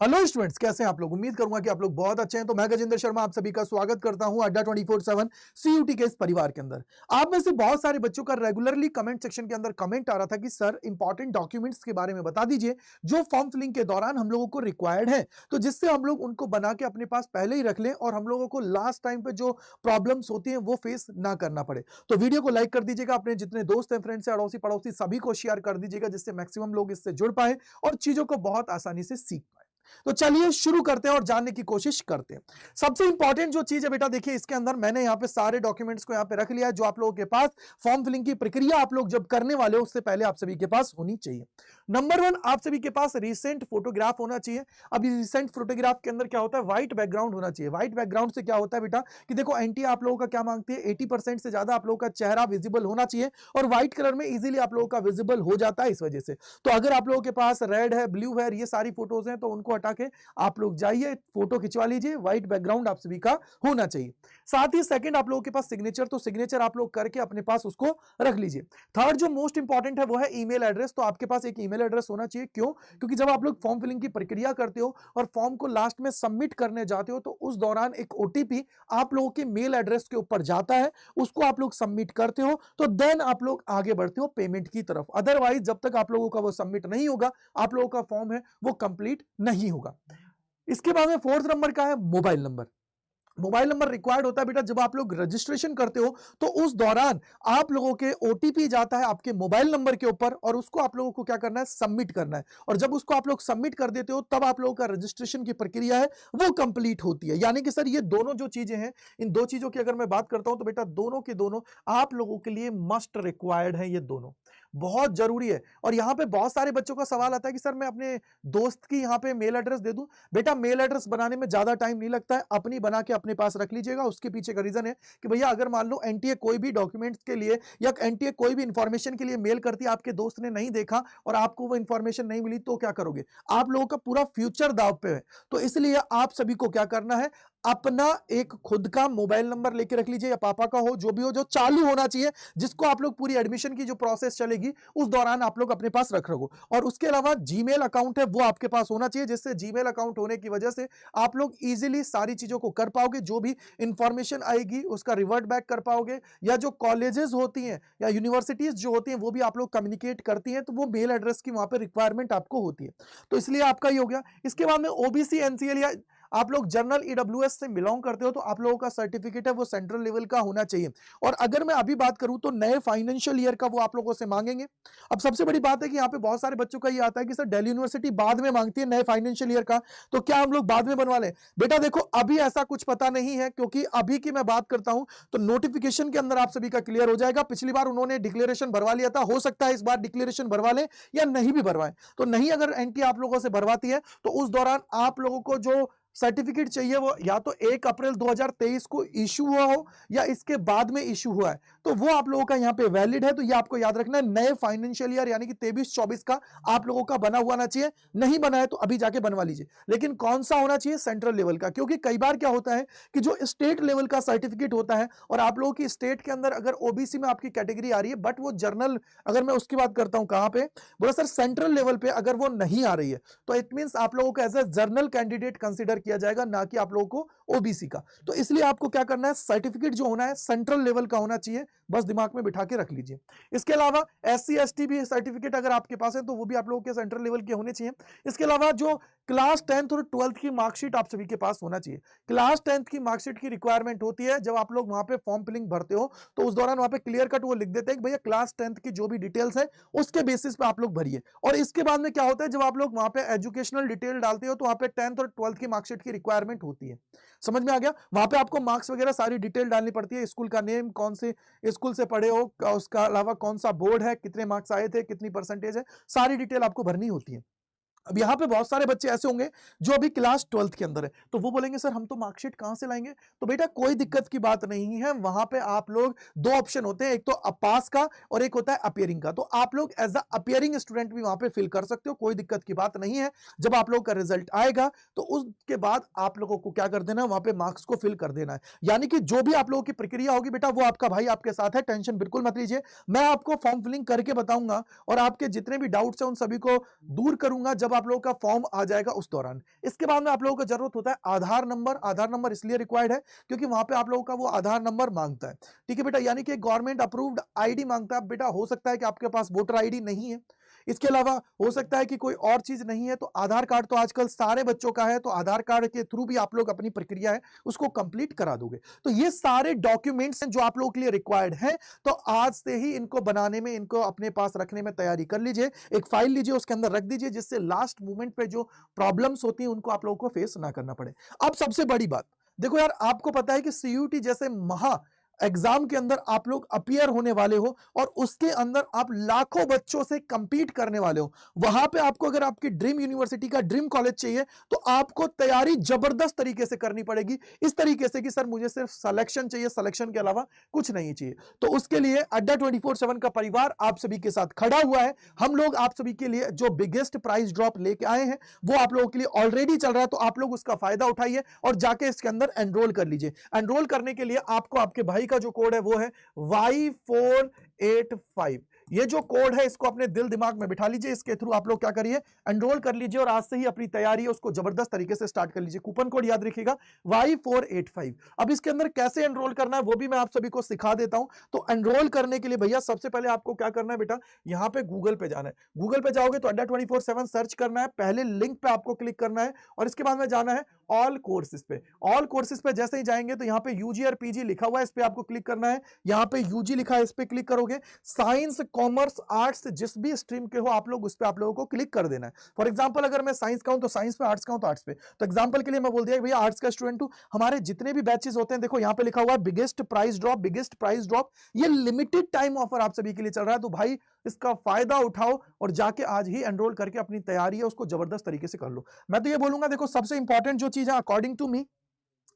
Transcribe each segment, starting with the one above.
Hello students, कैसे हैं आप लोग। उम्मीद करूंगा कि आप लोग बहुत अच्छे हैं। तो मैं गजेंद्र शर्मा आप सभी का स्वागत करता हूं अड्डा 24/7 सीयूटी के इस परिवार के अंदर। आप में से बहुत सारे बच्चों का रेगुलरली कमेंट सेक्शन के अंदर कमेंट आ रहा था कि सर इंपॉर्टेंट डॉक्यूमेंट्स के बारे में बता दीजिए जो फॉर्म फिलिंग के दौरान हम लोगों को रिक्वायर्ड है, तो जिससे हम लोग उनको बना के अपने पास पहले ही रख लें और हम लोगों को लास्ट टाइम पे जो प्रॉब्लम्स होती हैं वो फेस ना करना पड़े। तो वीडियो को लाइक कर दीजिएगा, अपने जितने दोस्त हैं, फ्रेंड्स हैं, अड़ोसी पड़ोसी सभी को शेयर कर दीजिएगा, जिससे मैक्सिमम लोग इससे जुड़ पाए और चीजों को बहुत आसानी से सीख पाए। तो चलिए शुरू करते हैं और जानने की कोशिश करते हैं। सबसे इंपॉर्टेंट जो चीज है बेटा, देखिए इसके अंदर मैंने यहां पे सारे डॉक्यूमेंट्स को यहां पे रख लिया है जो आप लोगों के पास फॉर्म फिलिंग की प्रक्रिया आप लोग जब करने वाले हो उससे पहले आप सभी के पास होनी चाहिए। नंबर 1, आप सभी के पास रिसेंट फोटोग्राफ होना चाहिए। अब रिसेंट फोटोग्राफ के अंदर क्या होता है, व्हाइट बैकग्राउंड होना चाहिए। व्हाइट बैकग्राउंड से क्या होता है बेटा कि देखो एनटी आप लोगों का क्या मांगती है, 80% से ज्यादा आप लोगों का चेहरा विजिबल होना चाहिए और व्हाइट कलर में इजीली आप लोगों का विजिबल हो जाता है इस वजह से। तो अगर आप लोगों के पास रेड है, ब्लू है, ये सारी फोटोज हैं तो उनको हटा के आप लोग जाइए, फोटो खिंचवा लीजिए। व्हाइट बैकग्राउंड आप सभी का होना चाहिए। साथ ही सेकंड, आप लोगों के पास सिग्नेचर, तो सिग्नेचर आप लोग करके अपने पास उसको रख लीजिए। थर्ड जो मोस्ट इंपॉर्टेंट है वो है ईमेल एड्रेस। तो आपके पास एक ईमेल एड्रेस होना चाहिए। क्यों? क्योंकि जब आप लोग फॉर्म फिलिंग की प्रक्रिया करते हो और फॉर्म को लास्ट में सबमिट करने जाते हो तो उस दौरान एक ओटीपी आप लोगों के मेल एड्रेस के ऊपर जाता है, उसको आप लोग सबमिट करते हो तो देन आप लोग आगे बढ़ते हो पेमेंट की तरफ। अदरवाइज जब तक आप लोगों का वो सबमिट नहीं होगा, आप लोगों का फॉर्म है वो कंप्लीट नहीं होगा। इसके बाद में फोर्थ नंबर का है mobile number. Mobile number required होता है बेटा जब आप लोग रजिस्ट्रेशन करते हो तो उस दौरान आप लोगों के ओटीपी जाता है आपके मोबाइल नंबर के ऊपर और उसको आप लोगों को क्या करना है, सबमिट करना है। और जब उसको आप लोग सबमिट कर देते हो तब आप लोगों का रजिस्ट्रेशन की प्रक्रिया है वो कंप्लीट होती है। यानी कि सर ये दोनों जो चीजें हैं, इन दो चीजों की अगर मैं बात करता हूं तो बेटा दोनों के दोनों आप लोगों के लिए मस्ट रिक्वायर्ड है। ये दोनों बहुत जरूरी है। और यहां पे बहुत सारे बच्चों का सवाल आता है कि सर मैं अपने दोस्त की यहां पे मेल एड्रेस दे दूं। बेटा मेल एड्रेस बनाने में ज्यादा टाइम नहीं लगता है, अपनी बना के अपने पास रख लीजिएगा। उसके पीछे का रीजन है कि भैया अगर मान लो एनटीए कोई भी डॉक्यूमेंट्स के लिए या एनटीए कोई भी इंफॉर्मेशन के लिए मेल करती है, आपके दोस्त ने नहीं देखा और आपको वो इंफॉर्मेशन नहीं मिली तो क्या करोगे? आप लोगों का पूरा फ्यूचर दांव पे है। तो इसलिए आप सभी को क्या करना है, अपना एक खुद का मोबाइल नंबर लेके रख लीजिए या पापा का हो, जो भी हो, जो चालू होना चाहिए, जिसको आप लोग पूरी एडमिशन की जो प्रोसेस चलेगी उस दौरान आप लोग अपने पास रख रखो। और उसके अलावा जीमेल अकाउंट है वो आपके पास होना चाहिए, जिससे जीमेल अकाउंट होने की वजह से आप लोग इजीली सारी चीजों को कर पाओगे। जो भी इंफॉर्मेशन आएगी उसका रिवर्ट बैक कर पाओगे, या जो कॉलेजेस होती हैं या यूनिवर्सिटीज जो होती हैं वो भी आप लोग कम्युनिकेट करती हैं तो वो मेल एड्रेस की वहां पे रिक्वायरमेंट आपको होती है। तो इसलिए आपका ये हो गया। इसके बाद में ओबीसी एनसीएल या आप लोग जनरल ईडब्ल्यूएस से बिलोंग करते हो तो आप लोगों का सर्टिफिकेट है वो सेंट्रल लेवल का होना चाहिए। और अगर मैं अभी बात करूं तो नए फाइनेंशियल ईयर का वो आप लोगों से मांगेंगे। अब सबसे बड़ी बात है कि यहाँ पे बहुत सारे बच्चों का ये आता है कि सर दिल्ली यूनिवर्सिटी बाद में मांगती है नए फाइनेंशियल ईयर का, तो क्या हम लोग बाद में बनवा लें? बेटा देखो अभी ऐसा कुछ पता नहीं है, क्योंकि अभी की मैं बात करता हूं तो नोटिफिकेशन के अंदर आप सभी का क्लियर हो जाएगा। पिछली बार उन्होंने डिक्लेरेशन भरवा लिया था, हो सकता है इस बार डिक्लेरेशन भरवा लें या नहीं भी भरवाएं। तो नहीं अगर एनटी आप लोगों से भरवाती है तो उस दौरान आप लोगों को जो सर्टिफिकेट चाहिए वो या तो 1 अप्रैल 2023 को इशू हुआ हो या इसके बाद में इशू हुआ है, तो वो आप लोगों का यहाँ पे वैलिड है। तो ये आपको याद रखना है, नए फाइनेंशियल ईयर यानी कि 23-24 का आप लोगों का बना हुआ ना चाहिए। नहीं बना है तो अभी जाके बनवा लीजिए, लेकिन कौन सा होना चाहिए? सेंट्रल लेवल का। क्योंकि कई बार क्या होता है कि जो स्टेट लेवल का सर्टिफिकेट होता है और आप लोगों की स्टेट के अंदर अगर ओबीसी में आपकी कैटेगरी आ रही है बट वो जर्नल, अगर मैं उसकी बात करता हूं कहां पे, बोला सर सेंट्रल लेवल पे अगर वो नहीं आ रही है तो इट मींस आप लोगों को as a general candidate consider किया जाएगा, ना कि आप लोगों को ओबीसी का। तो इसलिए आपको क्या करना है, सर्टिफिकेट जो होना है सेंट्रल लेवल का होना चाहिए, बस दिमाग में बिठा के रख लीजिए। इसके अलावा एससी एसटी भी सर्टिफिकेट अगर आपके पास है तो वो भी आप लोगों के सेंट्रल लेवल के होने चाहिए। इसके अलावा जो क्लास 10th और 12th की मार्कशीट आप सभी के पास होना चाहिए। क्लास 10th की मार्कशीट की रिक्वायरमेंट होती है जब आप लोग वहां पे फॉर्म फिलिंग भरते हो तो उस दौरान वहां पे क्लियर कट वो लिख देते हैं कि भैया क्लास 10th की जो भी डिटेल्स है उसके बेसिस पे आप लोग भरिए। और इसके बाद में क्या होता है, जब आप लोग वहां पे एजुकेशनल डिटेल डालते हो तो वहां पे 10th और 12th की मार्कशीट की रिक्वायरमेंट होती है। समझ में आ गया? वहां पे आपको मार्क्स वगैरह सारी डिटेल डालनी पड़ती है, स्कूल का नेम, कौन से स्कूल से पढ़े हो, उसका अलावा कौन सा बोर्ड है, कितने मार्क्स आए थे, कितनी परसेंटेज है, सारी डिटेल आपको भरनी होती है। अब यहाँ पे बहुत सारे बच्चे ऐसे होंगे जो अभी क्लास 12th के अंदर है, तो वो बोलेंगे सर हम तो मार्कशीट कहां से लाएंगे? तो बेटा कोई दिक्कत की बात नहीं है, वहां पे आप लोग दो ऑप्शन होते हैं, एक तो पास का और एक होता है अपियरिंग का। तो आप लोग एज अ अपियरिंग स्टूडेंट भी वहां पे फिल कर सकते हो, कोई दिक्कत की बात नहीं है। जब आप लोग का रिजल्ट आएगा तो उसके बाद आप लोगों को क्या कर देना है, वहां पे मार्क्स को फिल कर देना है। यानी कि जो भी आप लोगों की प्रक्रिया होगी बेटा वो आपका भाई आपके साथ है, टेंशन बिल्कुल मत लीजिए। मैं आपको फॉर्म फिलिंग करके बताऊंगा और आपके जितने भी डाउट्स हैं उन सभी को दूर करूंगा जब आप लोगों का फॉर्म आ जाएगा उस दौरान। इसके बाद में आप लोगों को जरूरत होता है आधार नंबर। आधार नंबर इसलिए रिक्वायर्ड है क्योंकि वहां पे आप लोगों का वो आधार नंबर मांगता है। ठीक है बेटा, यानी कि गवर्नमेंट अप्रूव्ड आईडी मांगता है। बेटा हो सकता है कि आपके पास वोटर आईडी नहीं है, इसके अलावा हो सकता है कि कोई और चीज नहीं है, तो आधार कार्ड तो आजकल सारे बच्चों का है, तो आधार कार्ड के थ्रू भी आप लोग अपनी प्रक्रिया है उसको कंप्लीट करा दोगे। तो ये सारे डॉक्यूमेंट्स हैं जो आप लोगों के लिए रिक्वायर्ड है। तो आज से ही इनको बनाने में, इनको अपने पास रखने में तैयारी कर लीजिए। एक फाइल लीजिए, उसके अंदर रख दीजिए, जिससे लास्ट मोमेंट पे जो प्रॉब्लम्स होती हैं उनको आप लोगों को फेस ना करना पड़े। अब सबसे बड़ी बात देखो यार, आपको पता है कि सीयूटी जैसे महा एग्जाम के अंदर आप लोग अपीयर होने वाले हो और उसके अंदर आप लाखों बच्चों से कंपीट करने वाले हो। वहां पे आपको अगर आपकी ड्रीम यूनिवर्सिटी का ड्रीम कॉलेज चाहिए तो आपको तैयारी जबरदस्त तरीके से करनी पड़ेगी, इस तरीके से कि सर मुझे सिर्फ सिलेक्शन चाहिए, सिलेक्शन के अलावा कुछ नहीं चाहिए। तो उसके लिए अड्डा 24/7 का परिवार आप सभी के साथ खड़ा हुआ है। हम लोग आप सभी के लिए जो बिगेस्ट प्राइस ड्रॉप लेके आए हैं वो आप लोगों के लिए ऑलरेडी चल रहा है, तो आप लोग उसका फायदा उठाइए और जाके इसके अंदर एनरोल कर लीजिए। एनरोल करने के लिए आपको आपके भाई का जो कोड है वो है Y485। ये जो कोड है इसको अपने दिल दिमाग में बिठा लीजिए। इसके थ्रू आप लोग क्या करिए, एनरोल कर लीजिए और आज से ही अपनी तैयारी है उसको जबरदस्त तरीके से स्टार्ट कर लीजिए। कूपन कोड याद रखिएगा Y485। अब इसके अंदर कैसे एनरोल करना है वो भी मैं आप सभी को सिखा देता हूं। तो एनरोल करने के लिए भैया सबसे पहले आपको क्या करना है बेटा, यहां पे गूगल पे जाना है। गूगल पे जाओगे तो अड्डा 24/7 सर्च करना है, पहले लिंक पे आपको क्लिक करना है और इसके बाद में जाना है ऑल कोर्सेज पे। ऑल कोर्सेज पे जैसे ही जाएंगे तो यहाँ पे यूजी और पीजी लिखा हुआ है, इस पे आपको क्लिक करना है। यहाँ पे यूजी लिखा है, इस पे क्लिक करोगे। साइंस, कॉमर्स, आर्ट्स जिस भी स्ट्रीम के हो आप लोग उस पे आप लोगों को क्लिक कर देना है। फॉर एग्जांपल अगर मैं साइंस का हूं तो साइंस पे, आर्ट्स का हूं तो आर्ट्स पे। तो एग्जांपल के लिए मैं बोल दिया भैया आर्ट्स का स्टूडेंट हूं। हमारे जितने भी बैचेस होते हैं देखो यहाँ पे लिखा हुआ है biggest price drop, biggest price drop. ये लिमिटेड टाइम ऑफर आप सभी के लिए चल रहा है, तो भाई इसका फायदा उठाओ और जाके आज ही एनरोल करके अपनी तैयारी है उसको जबरदस्त तरीके से कर लो। मैं तो ये बोलूंगा देखो सबसे इंपॉर्टेंट जो चीज है अकॉर्डिंग टू मी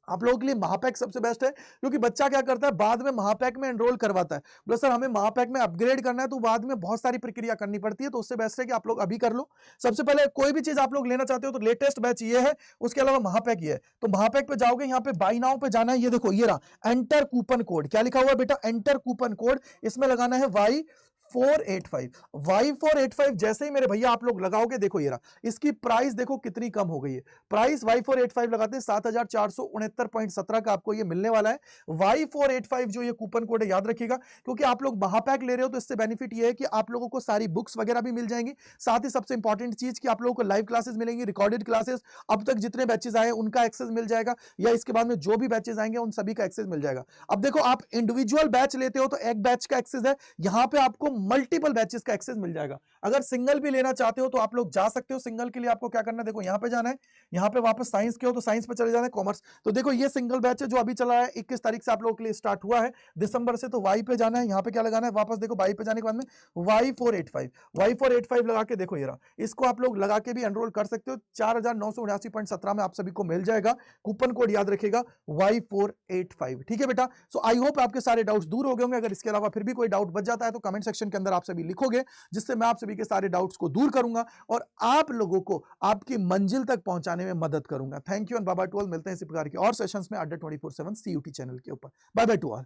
आप लोगों के लिए महापैक सबसे बेस्ट है, क्योंकि बच्चा क्या करता है बाद में महापैक में एनरोल करवाता है, बोले सर हमें महापैक में अपग्रेड करना है, तो बाद में बहुत सारी प्रक्रिया करनी पड़ती है। तो उससे बेस्ट है कि आप लोग अभी कर लो। सबसे पहले कोई भी चीज आप लोग लेना चाहते हो तो लेटेस्ट बैच ये है, उसके अलावा महापैक ये है। तो महापैक पे जाओगे, यहाँ पे बाई नाउ पे जाना है। ये देखो ये रहा एंटर कूपन कोड, क्या लिखा हुआ है बेटा, एंटर कूपन कोड। इसमें लगाना है Y485 जैसे ही मेरे भैया आप लोग लगाओगे देखो ये रहा, इसकी प्राइस देखो कितनी कम हो गई है। प्राइस Y485 लगाते हैं 7469.17 का आपको ये मिलने वाला है। Y485 जो ये कूपन कोड है याद रखिएगा, क्योंकि आप लोग महापैक ले रहे हो तो इससे बेनिफिट ये है कि आप लोगों को सारी बुक्स वगैरह भी मिल जाएंगी। साथ ही सबसे इंपॉर्टेंट चीज कि आप लोगों को लाइव क्लासेस मिलेंगी, रिकॉर्डेड क्लासेस, अब तक जितने बैचेस आए उनका एक्सेस मिल जाएगा, या इसके बाद में जो भी बैचेस आएंगे उन सभी का एक्सेस मिल जाएगा। अब देखो आप इंडिविजुअल बैच लेते हो तो एक बैच का एक्सेस है, यहां पे आपको मल्टीपल बैचेस का एक्सेस मिल जाएगा। अगर सिंगल भी लेना चाहते हो तो आप लोग जा सकते हो। सिंगल के लिए आपको क्या करना है, देखो यहां पे जाना है, यहां पे वापस साइंस के हो तो साइंस पे चले जाना है, कॉमर्स। तो देखो ये सिंगल बैच है जो अभी चला है, 21 तारीख से आप लोगों के लिए स्टार्ट हुआ है दिसंबर से। तो वाई पे जाना है, यहां पे क्या लगाना है, वापस देखो वाई पे जाने के बाद में Y485 लगा के देखो ये रहा, इसको आप लोग लगा के भी एनरोल कर सकते हो। 4979.17 में आप सभी को मिल जाएगा। कूपन कोड याद रखिएगा Y485। ठीक है बेटा, सो आई होप आपके सारे डाउट्स दूर हो गए होंगे। अगर इसके अलावा फिर भी कोई डाउट बच जाता है तो कमेंट सेक्शन के अंदर आप सभी लिखोगे, जिससे मैं आप सभी के सारे डाउट्स को दूर करूंगा और आप लोगों को आपकी मंजिल तक पहुंचाने में मदद करूंगा। Thank you and bye bye to all. मिलते हैं इसी प्रकार के और सेशंस में अड्डा 24/7 CUT चैनल के ऊपर। Bye bye to all.